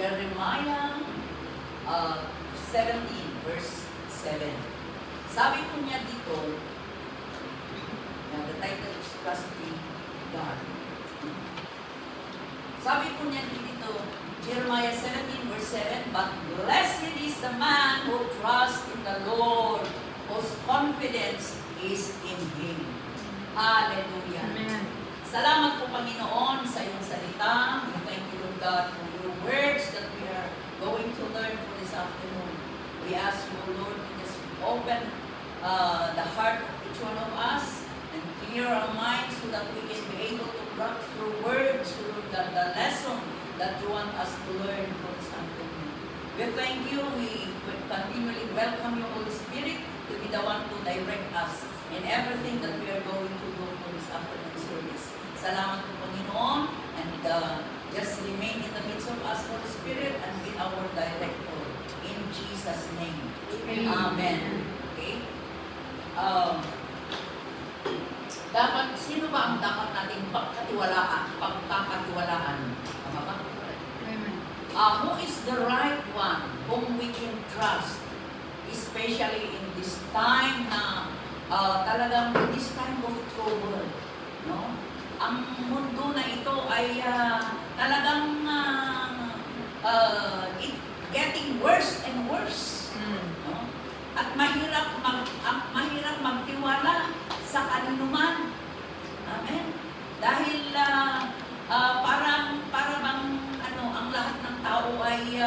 Jeremiah 17 verse 7. Sabi po niya dito, the title is Trusting God. Sabi po niya dito, Jeremiah 17 verse 7, but blessed is the man who trusts in the Lord, whose confidence is in Him. Hallelujah. Amen. Salamat po Panginoon sa iyong salita. We thank you, Lord God, for your words that we are going to learn for this afternoon. We ask you, Lord, to just open the heart of each one of us and clear our minds so that we can be able to grasp your words, the lesson that you want us to learn for this afternoon. We thank you. We continually welcome your Holy Spirit to be the one to direct us in everything that we are going to do for this afternoon service. Salamat po Panginoon, and just remain in the midst of us, Holy Spirit, and be our director. In Jesus' name. Amen. Okay? Sino ba ang dapat nating pagkakatiwalaan? Tama ba? Amen. Who is the right one whom we can trust, especially in this time na talagang this time of trouble, no? Ang mundo na ito ay talagang it getting worse and worse, no? At mahirap magtiwala sa kaninuman. Amen. Dahil parang ang lahat ng tao ay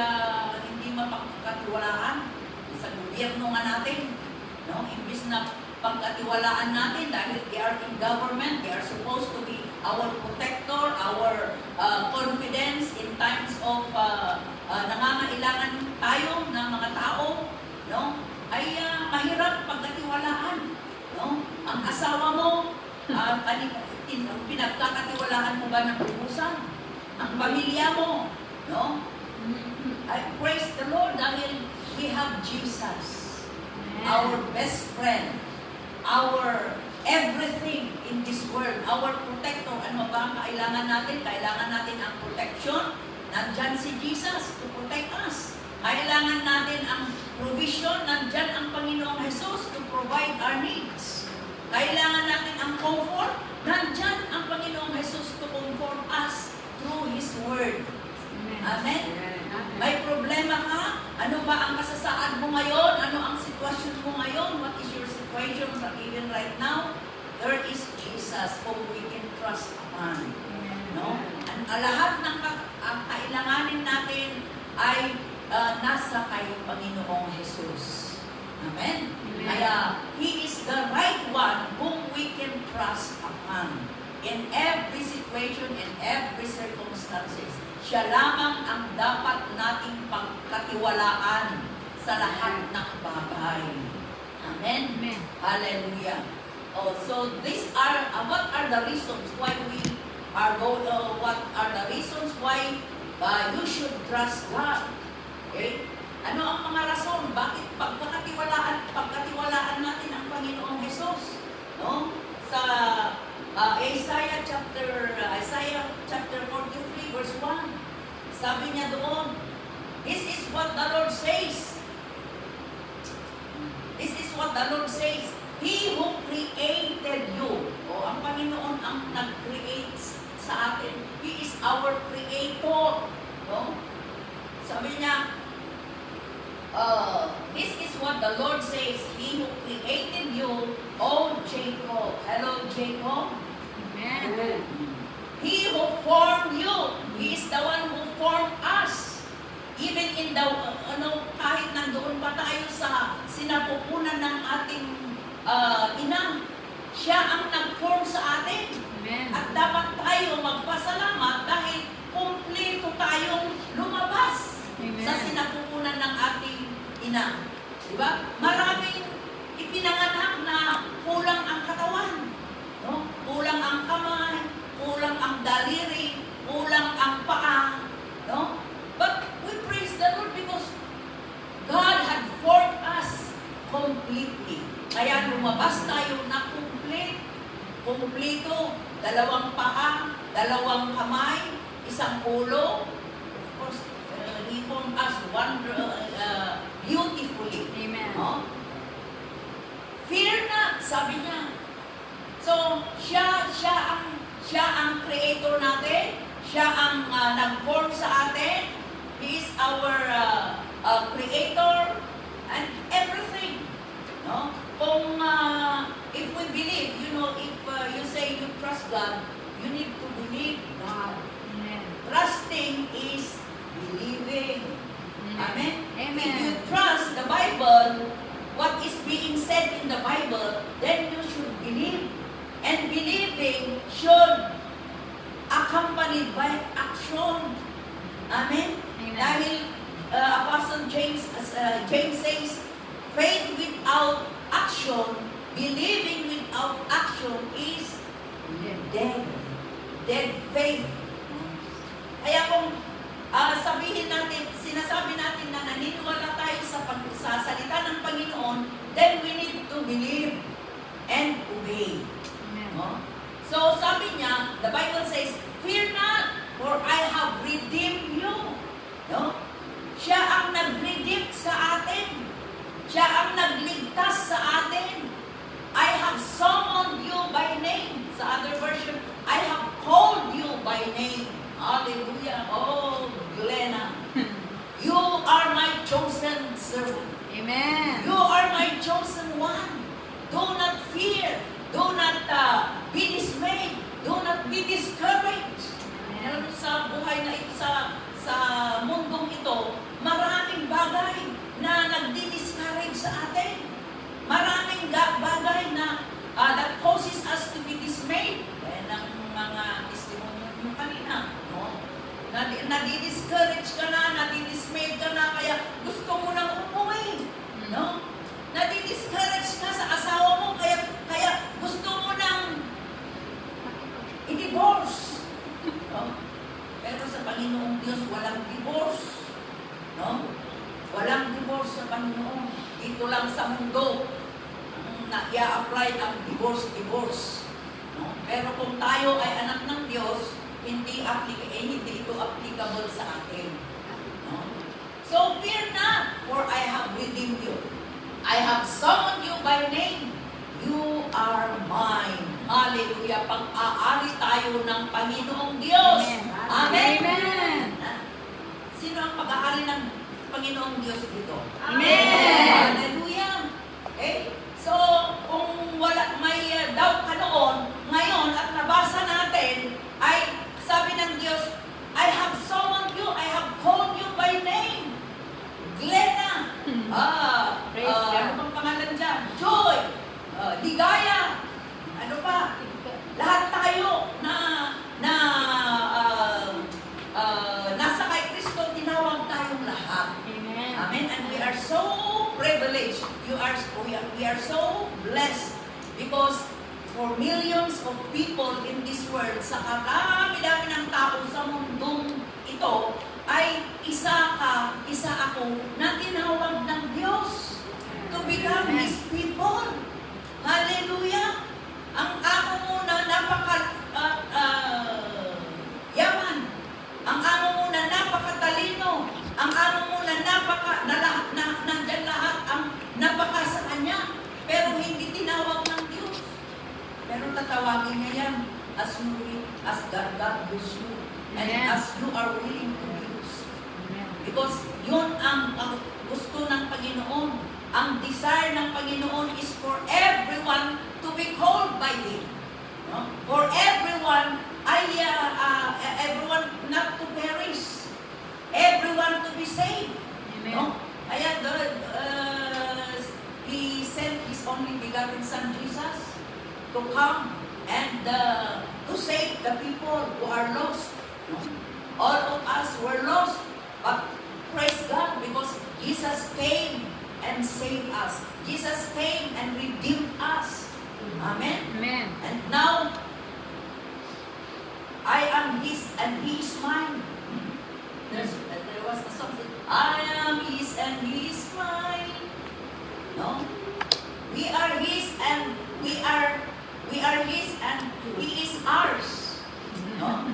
hindi mapagkatiwalaan sa gobyerno nga natin, no? Imbis na pagkatiwalaan natin dahil they are in government, they are supposed to be our protector, our confidence in times of nangangailangan tayo ng mga tao, no? Ay mahirap pagkatiwalaan, no? Ang asawa mo, pinagkakatiwalaan mo ba ng ubusan? Ang pamilya mo, no? I praise the Lord dahil we have Jesus, our best friend, our everything in this world, our protector. Ano ba ang kailangan natin? Kailangan natin ang protection. Nandyan si Jesus to protect us. Kailangan natin ang provision. Nandyan ang Panginoong Jesus to provide our needs. Kailangan natin ang comfort. Nandyan ang Panginoong Jesus to comfort us through His Word. Amen? May problema ka? Ano ba ang kasasaad mo ngayon? Ano ang sitwasyon mo ngayon? What is your situation even right now? There is Jesus whom we can trust upon. No? Ang lahat ng kailanganin natin ay nasa kay Panginoong Jesus. Amen? Kaya, He is the right one whom we can trust upon in every situation, in every circumstances. Siya lamang ang dapat nating pagkatiwalaan sa lahat ng bagay. Amen? Amen. Hallelujah. Oh, so these are, what are the reasons why we are what are the reasons why you should trust God? Okay? Ano ang mga rason? Bakit pagkatiwalaan natin ang Panginoong Jesus? No? Sa Isaiah chapter 43 verse 1. Sabi niya doon, this is what the Lord says. This is what the Lord says. He who created you. O, ang Panginoon ang nag-create sa atin. He is our creator. No? Sabi niya, this is what the Lord says. He who created you, O Jacob. Hello, Jacob. Amen. He who formed you, He is the one who formed us. Even in the, kahit nandoon pa tayo sa sinapupunan ng ating ina, siya ang nag-form sa atin. Amen. At dapat tayo magpasalamat dahil kumpleto tayong lumabas sa sinapupunan ng ating ina. Diba? Maraming ipinanganak na kulang ang katawan. No? Kulang ang kamay, kulang ang daliri, kulang ang paa, no? But we praise the Lord because God had formed us completely. Kaya lumabas tayo na kumpleto, dalawang paa, dalawang kamay, isang ulo. Of course, formed us beautifully. Amen. No? Fear not, sabi niya. So, siya ang creator natin. Siya ang nag-form sa atin. He is our creator and everything. No? Kung if we believe, if you say you trust God, you need to believe God. Amen. Trusting is believing. Amen? Amen. If you trust the Bible, what is being said in the Bible, then you should believe. And believing should accompanied by action. Amen? Amen. Dahil Apostle James says, faith without action, believing without action is dead. Dead faith. Kaya kung sinasabi natin na naniniwala tayo sa salita ng Panginoon, then we need to believe and obey. Amen. No? So sabi niya, the Bible says, fear not, for I have redeemed you. No? Siya ang nag-redeem sa atin. Siya ang nagligtas sa atin. I have summoned you by name. Sa other version, I have called you by name. Hallelujah. Oh, Glenna. You are my chosen servant. Amen. You are my chosen one. Do not fear. Do not be dismayed. Do not be discouraged. Alam mo, sa buhay na ito, sa mundong ito, maraming bagay na nagdi-discourage sa atin. Maraming bagay na that causes us to be dismayed. Kaya ng mga testimonyo nyo kanina, no? Nadi-discourage ka na, nadi-dismayed ka na, kaya gusto mo nang umuwi. No? Nadi-discourage ka sa asawa mo, kaya gusto mo nang i-divorce. No? Pero sa Panginoong Diyos, walang divorce. No? Walang divorce sa Panginoon. Ito lang sa mundo ang i-apply ang divorce. No? Pero kung tayo ay anak ng Diyos, hindi ito applicable sa atin. No? So fear not, for I have redeemed you. I have summoned you by name. You are mine. Hallelujah. Pang-aari tayo ng Panginoong Diyos. Amen. Amen. Amen. Sino ang pag-aari ng Panginoong Diyos dito? Amen. Hallelujah. Okay? So, kung may doubt ka noon, ngayon at nabasa natin, ay sabi ng Diyos, I have summoned you, I have called you by name. Glenna. Praise God. Ano bang pangalan dyan? Joy. Ligaya. Ano pa? Lahat tayo nasa kay Kristo, tinawag tayong lahat. Amen. Amen. And we are so privileged. We are so blessed because for millions of people in this world, sa karami-dami ng tao sa mundong ito, ay isa ako na tinawag ng Diyos to become His people. Hallelujah! Ang amo mo na yaman. Ang amo mo na napakatalino. Ang amo mo na nandyan lahat ang napaka sa Kanya. Pero hindi tinawag ng Diyos. Pero tatawagin niya yan as God gives you. And Amen. as you are willing to be used. Amen. Because yun ang gusto ng Panginoon. Ang desire ng Panginoon is for everyone to be called by Him. No? For everyone, everyone not to perish. Everyone to be saved. Amen. No? Kaya He sent His only begotten Son, Jesus, to come and to save the people who are lost. No? All of us were lost, but praise God because Jesus came and saved us. Jesus came and redeemed us. Amen? Amen. And now, I am His and He is mine. There was a song that, I am His and He is mine. No? We are His and we are His and He is ours. No?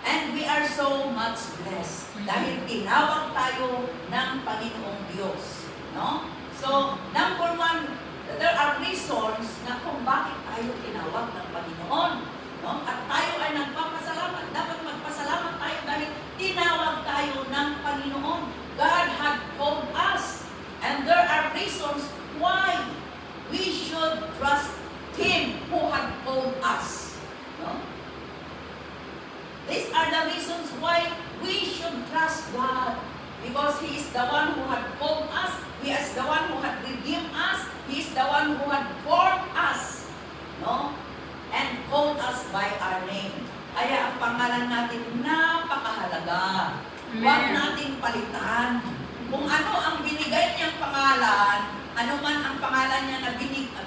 And we are so much blessed dahil tinawag tayo ng Panginoong Diyos. No? So, number one, there are reasons na kung bakit tayo tinawag ng Panginoon. No? At tayo ay nagpapasalamat. Dapat magpasalamat tayo dahil tinawag tayo ng Panginoon. God had called us. And there are reasons why we should trust Him who had called us. No? These are the reasons why we should trust God. Because He is the one who had called us. He is the one who had redeemed us. He is the one who had formed us. No? And called us by our name. Kaya ang pangalan natin napakahalaga. Huwag nating palitan. Kung ano ang binigay niyang pangalan, ano man ang pangalan niya na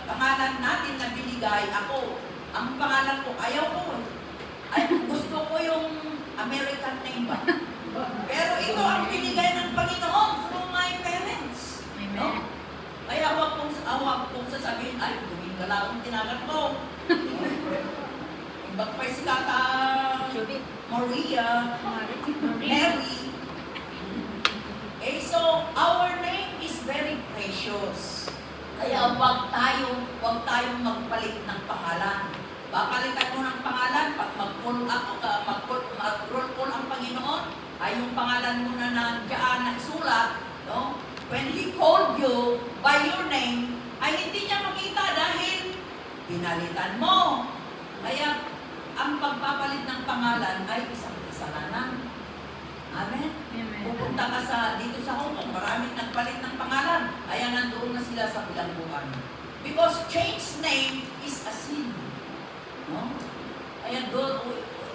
pangalan natin na binigay, ako, ang pangalan ko, ayaw ko. Ay, gusto ko yung American name ba? Pero ito ang binigay ng Panginoon from my parents. No? Kaya huwag kong sasabihin, ay, gawin ka lang ang tinagan ko. Ibang pa si Tata Maria, Mary. So, our name is very precious. Kaya huwag tayong magpalit ng pangalan. Papalitan mo ng pangalan, pag mag-roll call ang Panginoon, ay yung pangalan mo na nandiyan na isulat, no? When He called you by your name, ay hindi niya makita dahil pinalitan mo. Kaya, ang pagpapalit ng pangalan ay isang kasalanan. Amen? Pupunta ka dito sa Hong Kong, maraming nagpalit ng pangalan. Kaya nandoon na sila sa bilangguan. Because change name is a sin. No? Kaya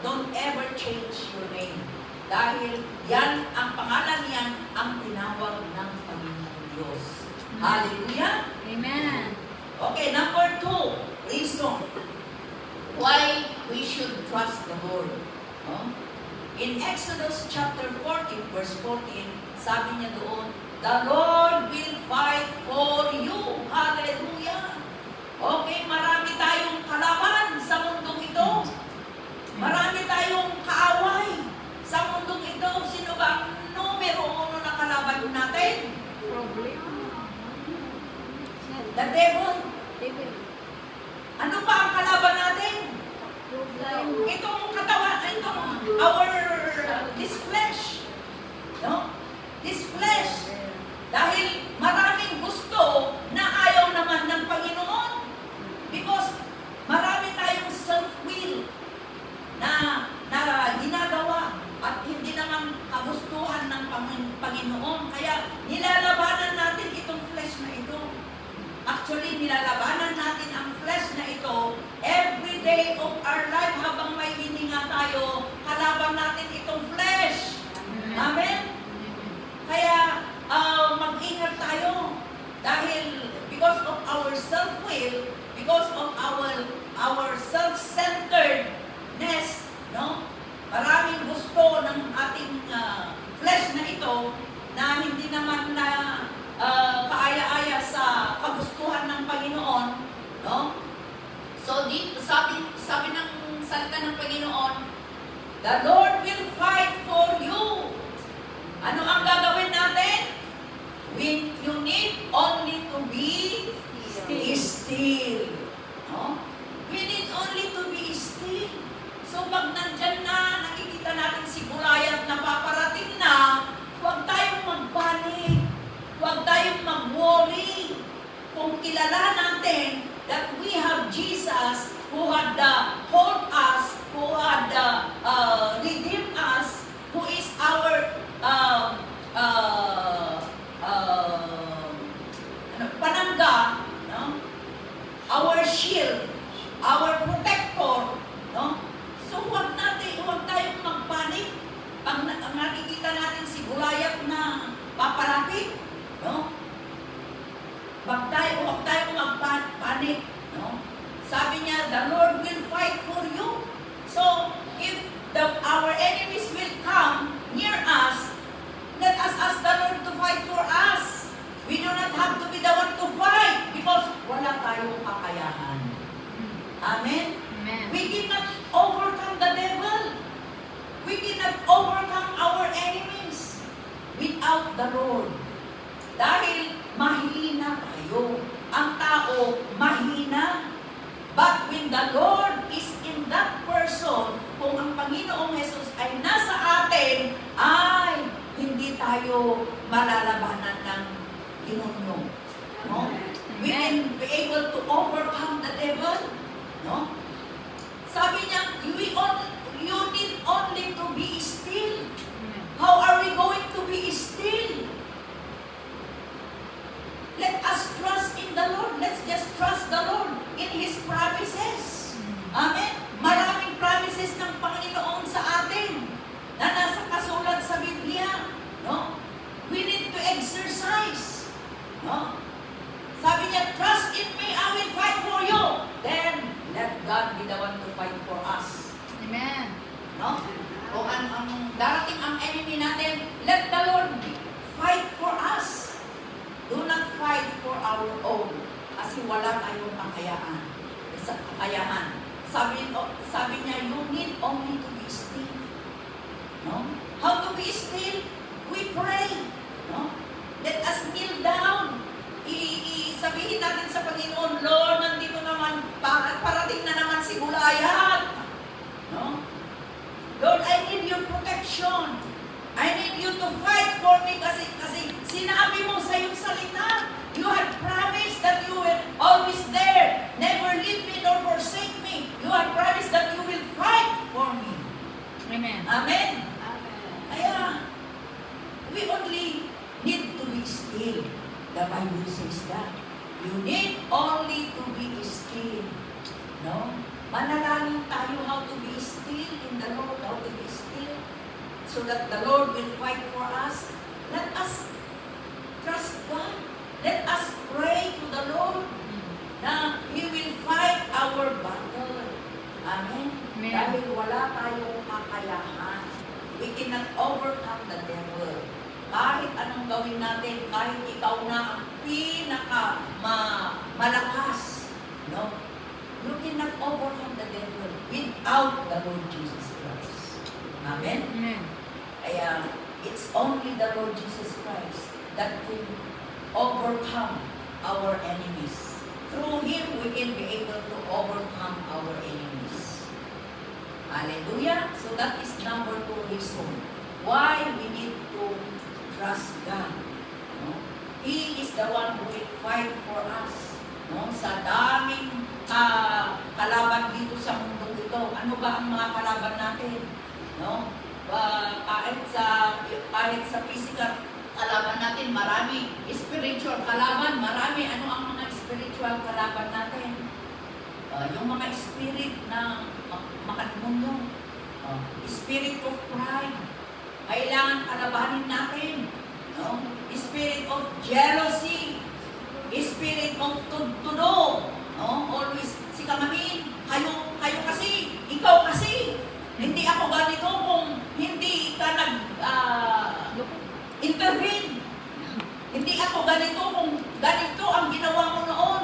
don't ever change your name. Dahil yan, ang pangalan yan, ang tinawag ng Panginoong Diyos. Hallelujah? Amen. Okay, number 2, reason why we should trust the Lord. No? In Exodus chapter 14, verse 14, sabi niya doon, the Lord will fight for you. Hallelujah! Okay, marami tayong kalaban sa mundong ito. Marami tayong kaaway sa mundong ito. Sino ba ang numero uno na kalaban natin? The devil. Ano pa ang kalaban natin? Itong katawan, this flesh. No? This flesh. Dahil maraming gusto na ayaw naman ng Panginoon. Because marami tayong self-will na ginagawa at hindi naman kagustuhan ng Panginoon. Kaya nilalabanan natin itong flesh na ito. Actually, nilalabanan natin ang flesh na ito every day of our life habang may hininga tayo, kalaban natin itong flesh. Amen? Kaya, mag-ingat tayo dahil because of our self-will, because of our self-centeredness, no? Maraming gusto ng ating flesh na ito na hindi naman na kaaya-aya sa kagustuhan ng Panginoon, no? So dito sabi ng salita ng Panginoon, the Lord will fight for you. Ano ang gagawin natin? You need only to be still. No? We need only to be still. So pag nandyan na, nakikita natin si Goliath na paparating na, huwag tayong magpanik. Huwag tayong mag-worry. Kung kilala natin that we have Jesus who had called us, who had redeemed us, who is our panangga, no? Our shield, our protector, no? So huwag tayong magpanik. Ang nakikita natin si Goliath na papalapit, no? Huwag tayong magpanik, no? Sabi niya, the Lord will fight for you. So, if our enemies will come near us, let us ask the Lord to fight for us. We do not have to be the one to fight because wala tayong kakayahan. Amen? Amen. We cannot overcome the devil. We cannot without the Lord. Dahil mahina tayo. Ang tao, mahina. But when the Lord is in that person, kung ang Panginoong Jesus ay nasa atin, ay hindi tayo malalabanan ng demonyo. No? We can be able to overcome the devil. No? Sabi niya, you need only to be still. How are we going to be still? Let us trust in the Lord. Let's just trust the Lord in His promises. Amen? Maraming promises ng Panginoon sa atin na nasa kasulat sa Biblia. No? We need to exercise. No? Sabi niya, trust in me, I will fight for you. Then, let God be the one to fight for us. Amen. No? Kung ang darating ang enemy natin, let the Lord fight for us. Do not fight for our own. Kasi wala tayong kakayahan. Sabi niya, you need only to be still. No? How to be still? We pray. No? Let us kneel down. Sabihin natin sa Panginoon, Lord, nandito naman, parating na naman si Goliath. No? Lord, I need your protection. I need you to fight for me kasi sinabi mo sa iyong salita, you have promised that you will always there, never leave me nor forsake me. You have promised that you will fight for me. Amen. Amen? Amen. Kaya, we only need to be still. The Bible says that. You need only to be still. No? Manalangin tayo how to be still in the Lord, how to be still, so that the Lord will fight for us. Let us trust God. Let us pray to the Lord na He will fight our battle. Amen? Amen. Dahil wala tayong kakayahan. We cannot overcome the devil. Kahit anong gawin natin, kahit ikaw na ang malakas, no? You cannot overcome the devil without the Lord Jesus Christ. Amen? Amen. Kaya, it's only the Lord Jesus Christ that can overcome our enemies. Through Him, we can be able to overcome our enemies. Hallelujah! So that is number 2 reason why we need to trust God. No? He is the one who will fight for us. No? Sa daming kalaban dito sa mundo ito. Ano ba ang mga kalaban natin? No? Kahit sa physical kalaban natin, marami. Spiritual kalaban, marami. Ano ang mga spiritual kalaban natin? Yung mga spirit na makademonyo. Spirit of pride. Kailangan kalabanin natin. No? Spirit of jealousy. Spirit of tudo. No? Always, si Kamamin, kayo kasi, ikaw kasi. Hindi ako ganito kung hindi ka intervene. Hindi ako ganito kung ganito ang ginawa mo noon.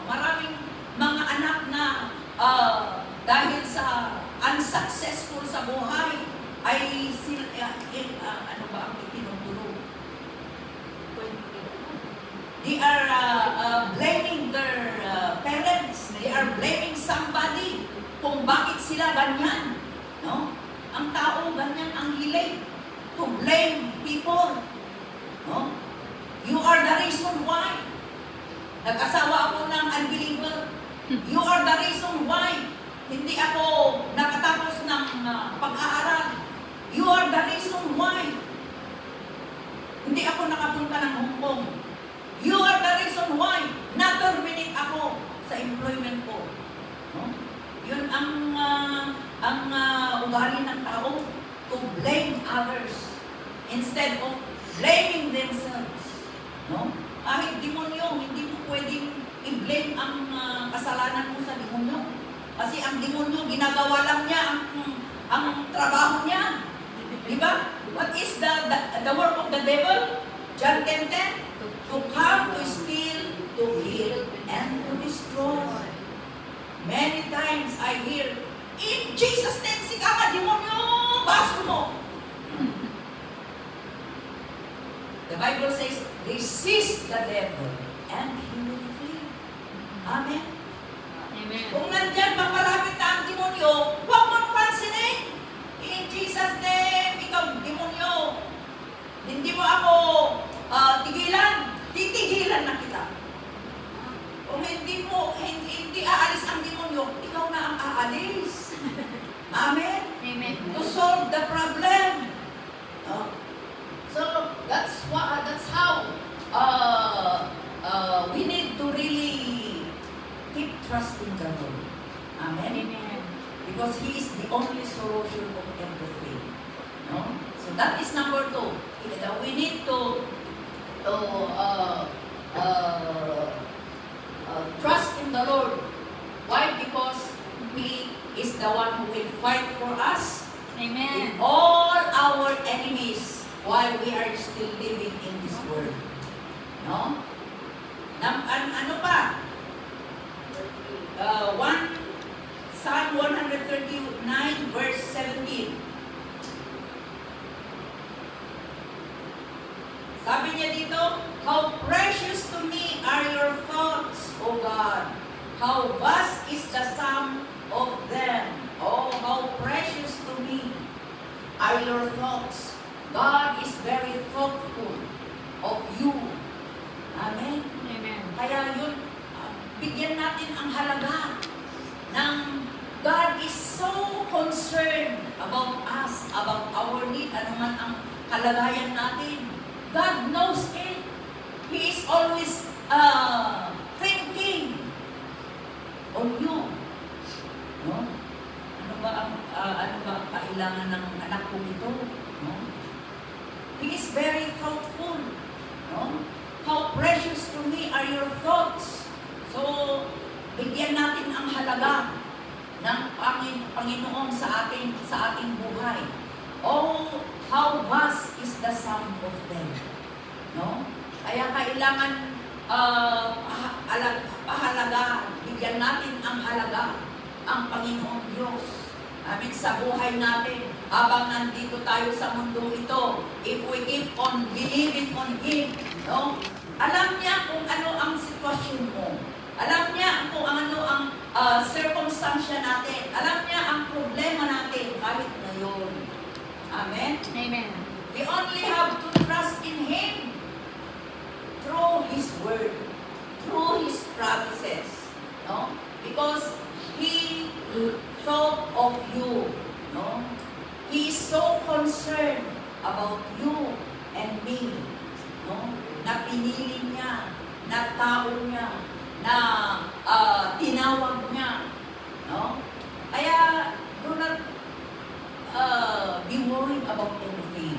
Maraming mga anak na dahil sa unsuccessful sa buhay, ay ano ba ang tinutulong? They are blaming their parents. They are blaming somebody kung bakit sila ganyan. No? Ang tao ganyan ang hilig to blame people. No? You are the reason why. Nag-asawa ako ng unbeliever. You are the reason why. Hindi ako nakatapos ng pag-aaral. You are the reason why. Hindi ako nakapunta ng Hong Kong. You are the reason why na-terminate ako sa employment ko. No? Yun ang ugali ng tao, to blame others instead of blaming themselves. No? Kahit demonyo, hindi mo pwedeng i-blame ang kasalanan mo sa demonyo. Kasi ang demonyo, ginagawa lang niya ang trabaho niya. Diba? What is the work of the devil? John 10:10. To come, to steal, to kill, and to destroy. Many times I hear, in Jesus' name, si Kama, demonyo, baso mo. Bible says, resist the devil and he will flee. Amen? Amen. Kung nandyan, papalapit na ang demonyo, huwag mong pansinin. In Jesus' name, ikaw, demonyo, hindi mo ako tigilan. Titigilan na kita. Kung hindi aalis ang demonyo, ikaw na ang aalis. Amen? Amen. To solve the problem. So that's how we need to really keep trusting the Lord. Amen? Amen. Because He is the only solution of everything. No? So that is number 2. We need to trust in the Lord. Why? Because He is the one who will fight for us in Amen. all our enemies while we are still living in this world. No? Ano pa? Psalm 139 verse 17. Sabi niya dito, how precious to me are your thoughts, O God. How vast is the sum of them. Oh, how precious to me are your thoughts. God is very thoughtful of you. Amen. Amen. Kaya yun, bigyan natin ang halaga ng God is so concerned about us, about our need, ano man ang kalagayan natin. God knows it. He is always thinking on you. No? Ano ba ang kailangan ng anak ko ito? No? He is very thoughtful. No? How precious to me are your thoughts. So, bigyan natin ang halaga ng Panginoon sa ating buhay. Oh, how vast is the sum of them. No? Kaya kailangan pahalaga, bigyan natin ang halaga ang Panginoong Diyos. Amin, sa buhay natin, habang nandito tayo sa mundo ito, if we keep on believing on Him, no? Alam niya kung ano ang sitwasyon mo. Alam niya kung ano ang circumstansya natin. Alam niya ang problema natin kahit ngayon. Amen? Amen. We only have to trust in Him through His Word, through His promises. No? Because He thought of you. No? He is so concerned about you and me. No? Na pinili niya, na tao niya, na tinawag niya. No? Kaya, do not be worried about anything.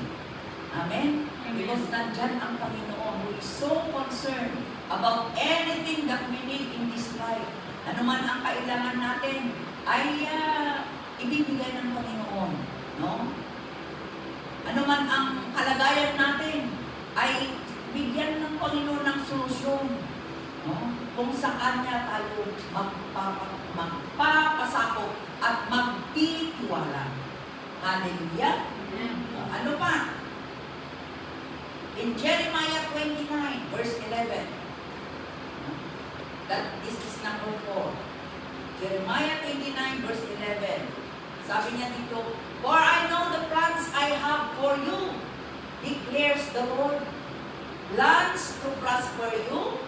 Amen? Amen. Because nandyan ang Panginoon who is so concerned about anything that we need in this life. Ano man ang kailangan natin, ay ibibigay ng Panginoon. No? Ano man ang kalagayan natin, ay bigyan ng Panginoon ng solusyon. No? Kung sa Kanya tayo magpapasako at magtitiwala. Hallelujah. Ano pa? In Jeremiah 29, verse 11. This is number 4. Jeremiah 29, verse 11. Sabi niya dito, for I know the plans I have for you, declares the Lord. Plans to prosper you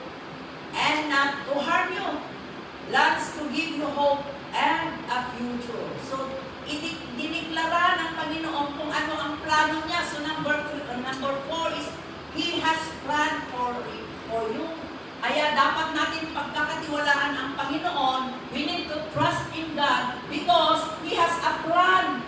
and not to harm you. Plans to give you hope and a future. So, diniklara ng Panginoon kung ano ang plano niya. So, number 4 is, He has planned for you. Kaya dapat natin pagkakatiwalaan ang Panginoon. We need to trust in God because He has a plan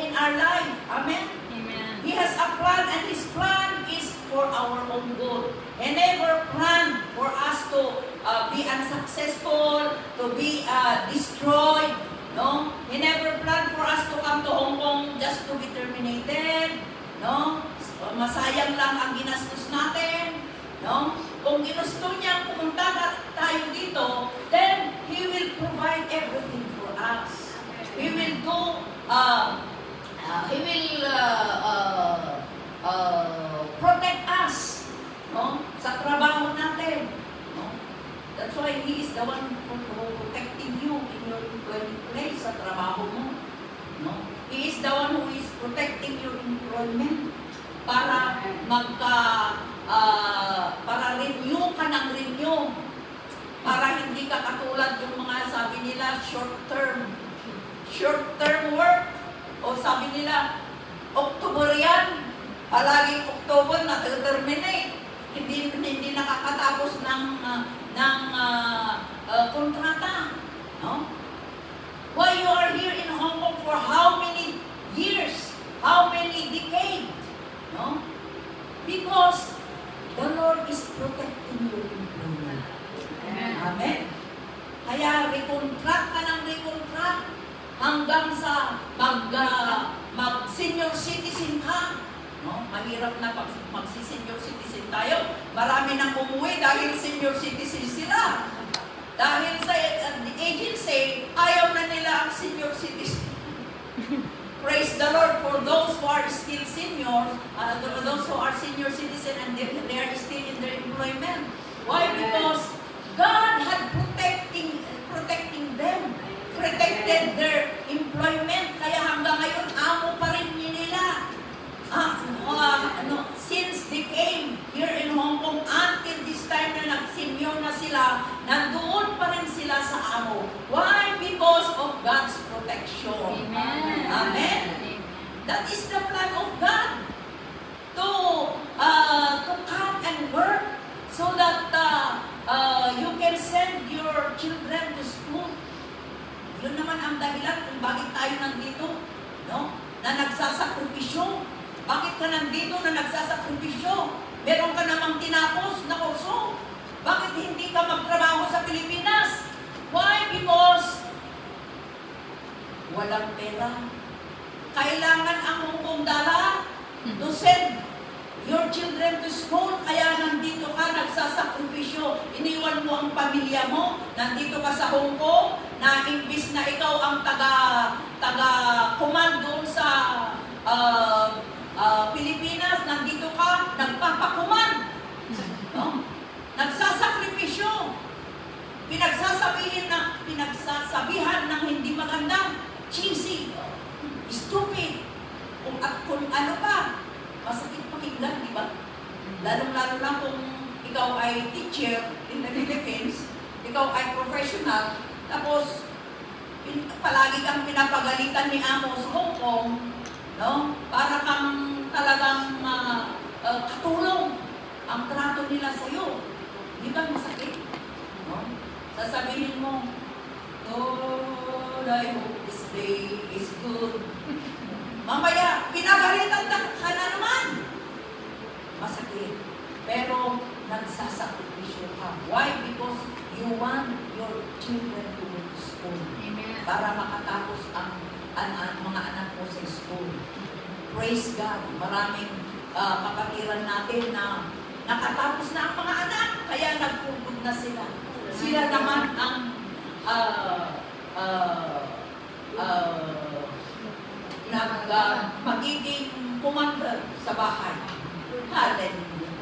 in our life. Amen? Amen. He has a plan and His plan is for our own good. He never planned for us to be unsuccessful, to be destroyed. No? He never planned for us to come to Hong Kong just to be terminated. No? Masayang lang ang ginastos natin. No? Kung ginusto niya pumunta tayo dito, then He will provide everything for us. He will do, He will protect us. is the one who protecting you in your employment place sa trabaho mo. No? He is the one who is protecting your employment para para renew ka ng renew. Para hindi ka katulad yung mga sabi nila short term work. O sabi nila, October yan. Palaging October na terminate. Hindi nakakatapos ng kontrata. No? Why you are here in Hong Kong for how many years? How many decades? No? Because the Lord is protecting your employment. Amen. Kaya recontract ka ng recontract hanggang sa mag-senior citizen ka. No? Mahirap na pag mag-senior citizen tayo. Marami nang umuwi dahil senior citizen sila. Dahil sa the agency, ayaw na nila ang senior citizen. Praise the Lord for those who are still senior, those who are senior citizen and they are still in their employment. Why? Because God had protecting them, protected their employment. Kaya hanggang ngayon, amo pa rin nila. Since they came here in Hong Kong, until this time na nag-senior na sila, nandoon pa rin sila sa amo. Why? Because of God's protection. Amen. Amen. That is the plan of God to come and work so that you can send your children to school. Yun naman ang dahilan kung bakit tayo nandito, no? Na nagsasakripisyo. Bakit ka nandito na nagsasakripisyo? Meron ka namang tinapos na kurso. Bakit hindi ka magtrabaho sa Pilipinas? Why? Because walang pera. Kailangan ang Hong Kong dala to send your children to school. Kaya nandito ka, nagsasakripisyo. Iniwan mo ang pamilya mo. Nandito ka sa Hong Kong na imbis na ikaw ang taga-command doon sa Pilipinas, nandito ka, nagpapakuman. No? Nagsasakripisyo. Pinagsasabihan ng hindi maganda, cheesy, stupid, kung ano pa, masakit pakinggan, di ba? Lalong-lalo na kung ikaw ay teacher in the Philippines, ikaw ay professional, tapos palagi kang pinapagalitan ni amo sa Hong Kong, no? Para kang talagang katulong ang trato nila sa iyo. Di ba masakit? No? Sasabihin mo, Lord, I hope this day is good. Mamaya, pinagalitan ka na naman. Masakit. Pero nagsasakripisyo ka. Why? Because you want your children to go to school. Amen. Para makatapos ang mga anak mo sa school. Praise God. Maraming kapatiran natin na nakatapos na ang mga anak, kaya nagpugod na sila. Sila naman ang magiging commander sa bahay. Hallelujah.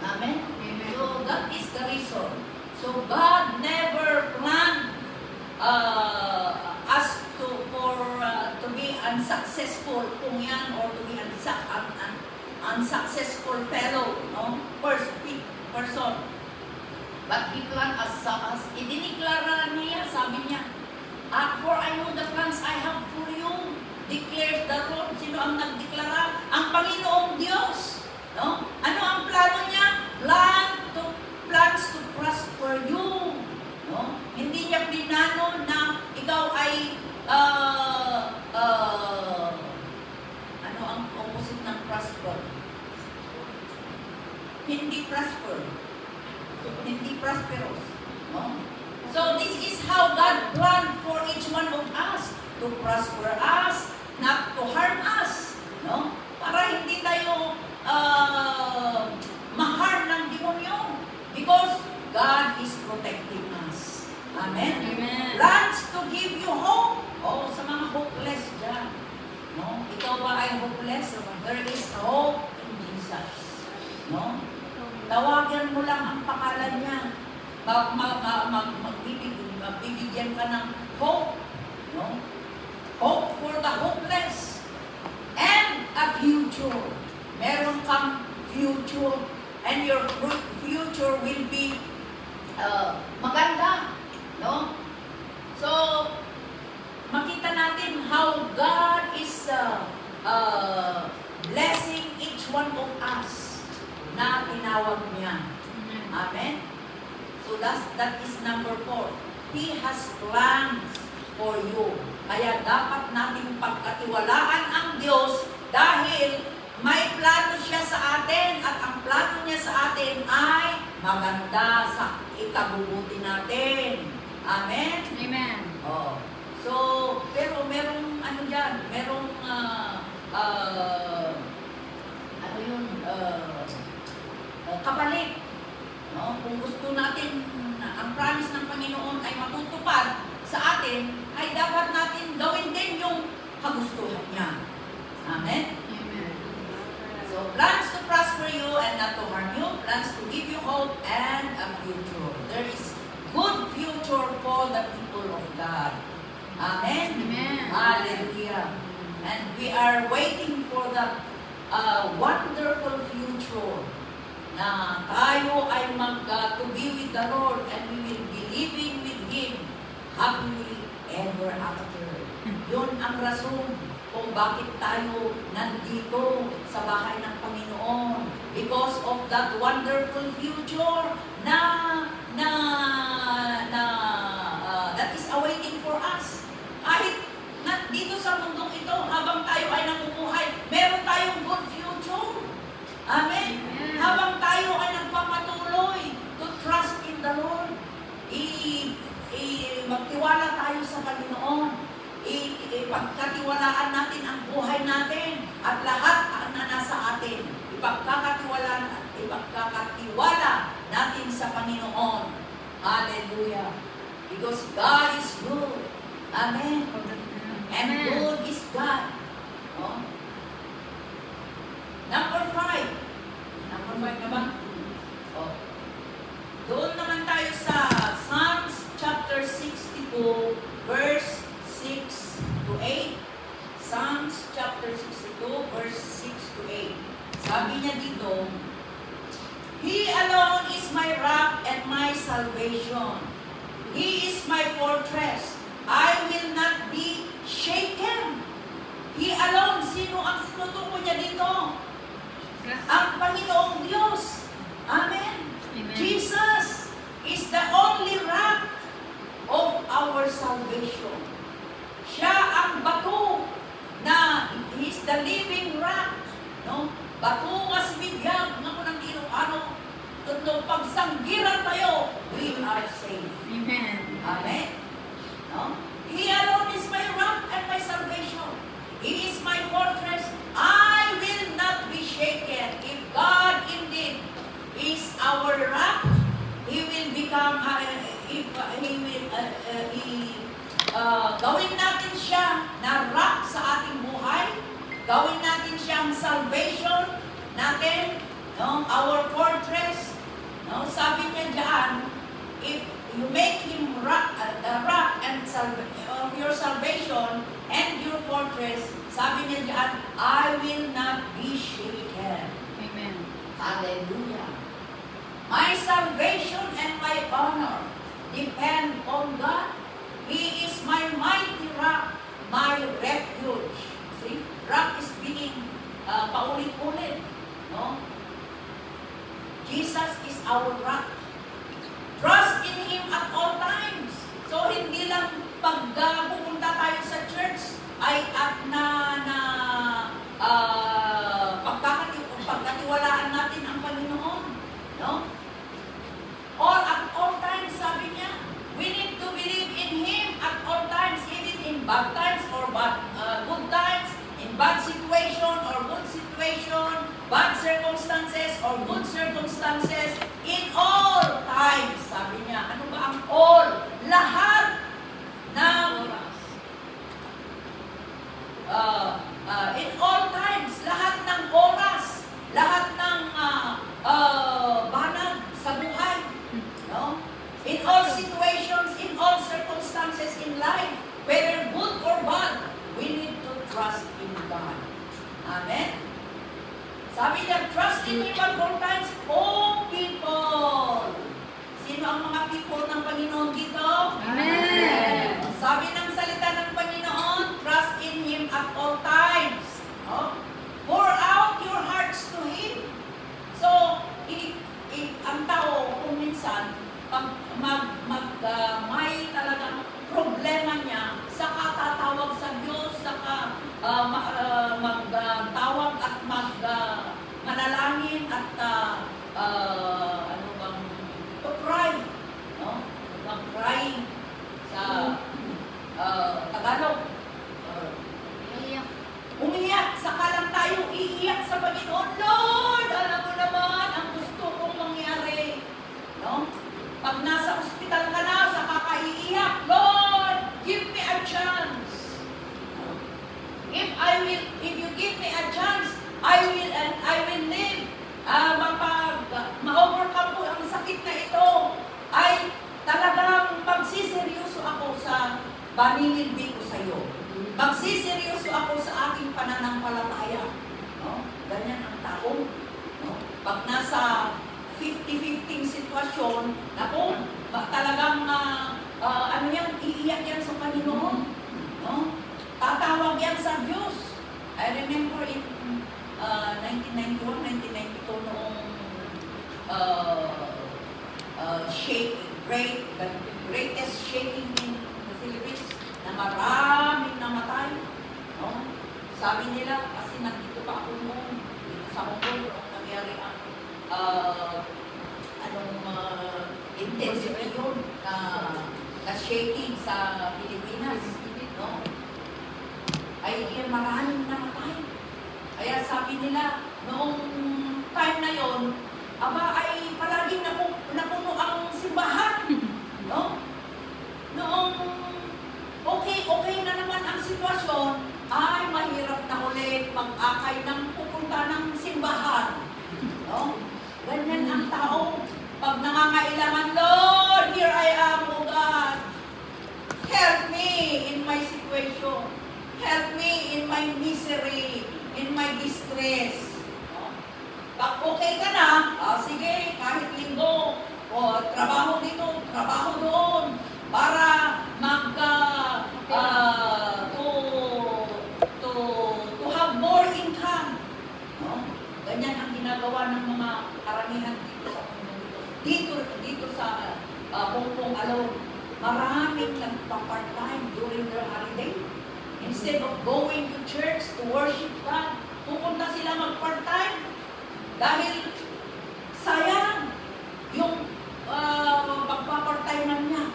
Amen? Amen. So that is the reason. So God never planned us to be unsuccessful kung yan, or to be unsuccessful fellow, no? Person. But He planned us, idiniklara niya, sabi niya, for I know the plans I have for you, declares the Lord. Sino ang nagdeklara? Ang Panginoong Diyos. No? Ano ang plano niya? Plans to prosper you. No? Hindi niya pinano na ikaw ay ano ang opposite ng prosper? Hindi prosper. Hindi prosperous. No? So this is how God planned for each one of us, to prosper us, not to harm us. No? Para hindi tayo ma-harm ng demonyo. Because God is protecting us. Amen? Amen. Plans to give you hope. Oh, sa mga hopeless dyan. No? Ikaw ba ay hopeless? There is hope in Jesus. No? Tawagan mo lang ang pangalan niya. magbibigyan ka ng hope, no? Hope for the hopeless and a future. Meron kang future and your future will be maganda, no? So, makita natin how God is blessing each one of us na tinawag niya. Amen? So that is number 4. He has plans for you. Kaya dapat nating pagkatiwalaan ang Diyos dahil may plano siya sa atin at ang plano niya sa atin ay maganda sa ikabubuti natin. Amen? Amen. Oh. So, pero merong ano dyan, merong kapalit. No? Kung gusto natin na ang promise ng Panginoon ay matutupad sa atin, ay dapat natin gawin din yung kagustuhan niya. Amen? Amen. So, plans to prosper you and not to harm you, plans to give you hope and a future. There is good future for the people of God. Amen? Amen. Hallelujah. And we are waiting for the wonderful future na tayo ay to be with the Lord and we will be living with Him happily ever after. Yun ang rason kung bakit tayo nandito sa bahay ng Panginoon. Because of that wonderful future that is awaiting for us. Kahit dito sa mundong ito, habang tayo ay namumuhay, meron tayong good future. Amen? Amen. Habang tayo ay nagpapatuloy to trust in the Lord, magtiwala tayo sa Panginoon, ipagkatiwalaan natin ang buhay natin at lahat na nasa atin, ipagkakatiwala natin sa Panginoon. Hallelujah. Because God is good. Amen. And good is God. Oh. Number 5. Number 5 na ba? Oh. Doon naman tayo sa Psalms chapter 62, verse 6 to 8. Psalms chapter 62, verse 6 to 8. Sabi niya dito, He alone is my rock and my salvation. He is my fortress. I will not be shaken. He alone. Sino ang sinutukoy niya dito? Ang Panginoong Diyos. Amen. Amen. Jesus is the only rock of our salvation. Siya ang bato na He's the living rock. No? Bato nga simigyag nga kunang Ilocano. Tutong pagsanggiran tayo, we are saved. Amen. Amen. No? He alone is my rock and my salvation. He is my fortress. I will not be shaken. If God indeed is our rock, He will become, gawin natin siya na rock sa ating buhay. Gawin natin siyang salvation natin, no? Our fortress. No? Sabi niya diyan, if you make Him rock, the rock and of your salvation and your fortress, sabi niya diyan, I will not be shaken. Amen. Hallelujah. My salvation and my honor depend on God. He is my mighty rock, my refuge. See? Rock is being paulit-ulit. No? Jesus is our rock. Trust in Him at all times. So, hindi lang pag pupunta tayo sa church ay at pagkatiwalaan natin ang Panginoon. No? Or at all times, sabi niya, we need to believe in Him at all times, even in bad times or good times, in bad situation or good situation, bad circumstances or good circumstances, in all times. Sabi niya, ano ba ang all? Lahat ng in all times, lahat ng oras, lahat ng banag sa buhay. No? Sabi niya, trust in me at all times, oh people. Sino ang mga people ng Panginoon dito? Amen. Sabi ng salita ng Panginoon, trust in Him at all times. No? Pour out your hearts to Him. So, ang tao kung minsan, pag may talagang problema niya, saka tatawag sa Diyos, saka magtawag at manalangin at to cry, no? Mag-crying sa Tagalog. Umiyak, saka lang tayo iiyak sa Panginoon. Lord, alam mo naman ang gusto kong mangyari. No? Pag nasa ospital ka na, saka ka iiyak, Lord, give me a chance. If you give me a chance, I will live. Ma-overcome ko ang sakit na ito, ay talagang magsiseryoso ako sa paninilbi ko sa iyo. Magsiseryoso ako sa aking pananampalataya. No? Ganyan ang tao. No? Pag nasa 50-50 sitwasyon, naku, talagang iiyak yan sa Panginoon. No? Tatawag yan sa Diyos. I remember in 1991, 1992 noong the greatest shaking in the Philippines, na maraming namatay. No? Sabi nila, kasi nandito pa ako noon, dito sa Hong Kong, nangyari ang intensity yun na shaking sa Pilipinas. No? Ay maraming namatay. Kaya sabi nila, noong time na yon, ay palaging napuno ang simbahan. No? Noong okay na naman ang sitwasyon, ay mahirap na ulit mag-akay ng pupunta ng simbahan. No? Ganyan ang tao. Pag nangangailangan, Lord, here I am, O God. Help me in my situation. Help me in my misery, in my distress. No? Pag okay ka na, sige, kahit linggo, trabaho dito, trabaho doon, para to have more income. No? Ganyan ang ginagawa ng mga karamihan dito sa dito sa Hong Kong alone. Maraming nagpa-part-time during their holiday. Instead of going to church to worship God, pupunta sila mag-part-time. Dahil sayang yung pagpa-part-time niya.